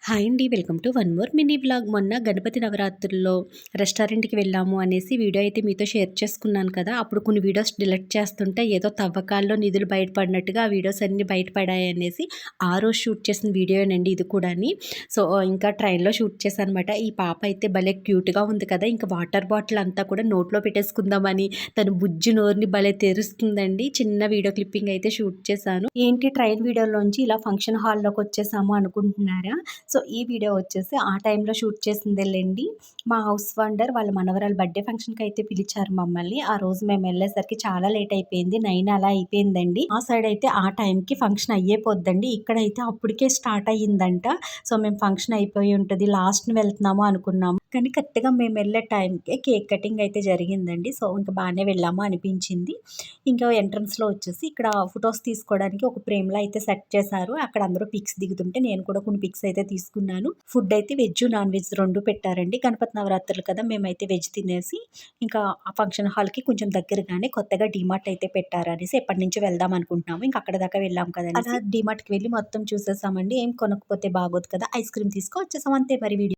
Hi అండి. Welcome to one more mini vlog. మొన్న గణపతి నవరాత్రుల్లో రెస్టారెంట్‌కి వెళ్ళాము అనేసి వీడియో అయితే మీతో షేర్ చేసుకున్నాను కదా! అప్పుడు కొన్ని వీడియోస్ డిలీట్ చేస్తుంటే ఏదో తవ్వకాల్లో నిధులు బయటపడినట్టుగా ఆ వీడియోస్ అన్నీ బయటపడాయనేసి ఆ రోజు షూట్ చేసిన వీడియోనండి ఇది కూడాని. సో, ఇంకా ట్రైన్‌లో షూట్ చేశాననమాట. ఈ పాప అయితే భలే క్యూట్‌గా ఉంది కదా! ఇంకా వాటర్ బాటిల్ అంతా కూడా నోట్లో పెట్టేసుకుందామని తను బుజ్జి నోరుని భలే తెరుస్తుందండి. చిన్న వీడియో క్లిప్పింగ్ అయితే షూట్ చేశాను. ఏంటి ట్రైన్ వీడియోలోంచి ఇలా ఫంక్షన్ హాల్‌లోకి వచ్చేసాము అనుకుంటున్నారా? సో, ఈ వీడియో వచ్చేసి ఆ టైంలో షూట్ చేసిందేలెండి. మా హౌస్ వండర్ వాళ్ళ మనవరాలు బర్త్‌డే ఫంక్షన్‌కయితే పిలిచారు మమ్మల్ని. ఆ రోజు మేమెళ్ళేసరికి చాలా లేట్ అయిపోయింది. 9 అలా అయిపోయిందండి. ఆ సైడ్ అయితే ఆ టైంకి ఫంక్షన్ అయ్యే పోద్దండి. ఇక్కడైతే అప్పటికే స్టార్ట్ అయ్యిందంట. సో, మేము ఫంక్షన్ అయిపోయి ఉంటది. లాస్ట్‌న వెళ్తున్నాము అనుకున్నాము. కానీ కరెక్ట్‌గా మేమెళ్ళే టైంకే కేక్ కటింగ్ అయితే జరిగిందండి. సో, ఇంక బానే వెళ్ళాము అనిపించింది. ఇంకా ఎంట్రన్స్‌లో వచ్చేసి ఇక్కడ ఫోటోస్ తీసుకోవడానికి ఒక ఫ్రేమ్‌లా అయితే సెట్ చేశారు. అక్కడ అందరూ పిక్స్ దిగుతుంటే నేను కూడా కొన్ని పిక్స్ అయితే తీసుకున్నాను. ఫుడ్ అయితే వెజ్, నాన్ వెజ్ 2 పెట్టారండి. గణపతి నవరాత్రులు కదా! మేమైతే వెజ్ తినేసి ఇంకా ఆ ఫంక్షన్ హాల్‌కి కొంచెం దగ్గరగానే కొత్తగా డీమార్ట్ అయితే పెట్టారనేసి ఎప్పటినుంచో వెళ్దాం అనుకుంటున్నాము. ఇంక అక్కడి దాకా వెళ్ళాం కదనేసి అలా డీమార్ట్‌కి వెళ్ళి మొత్తం చూసేసామండి. ఏం కొనకపోతే బాగోదు కదా! ఐస్ క్రీమ్ తీసుకో వచ్చేసాం అంతే మరి వీడియో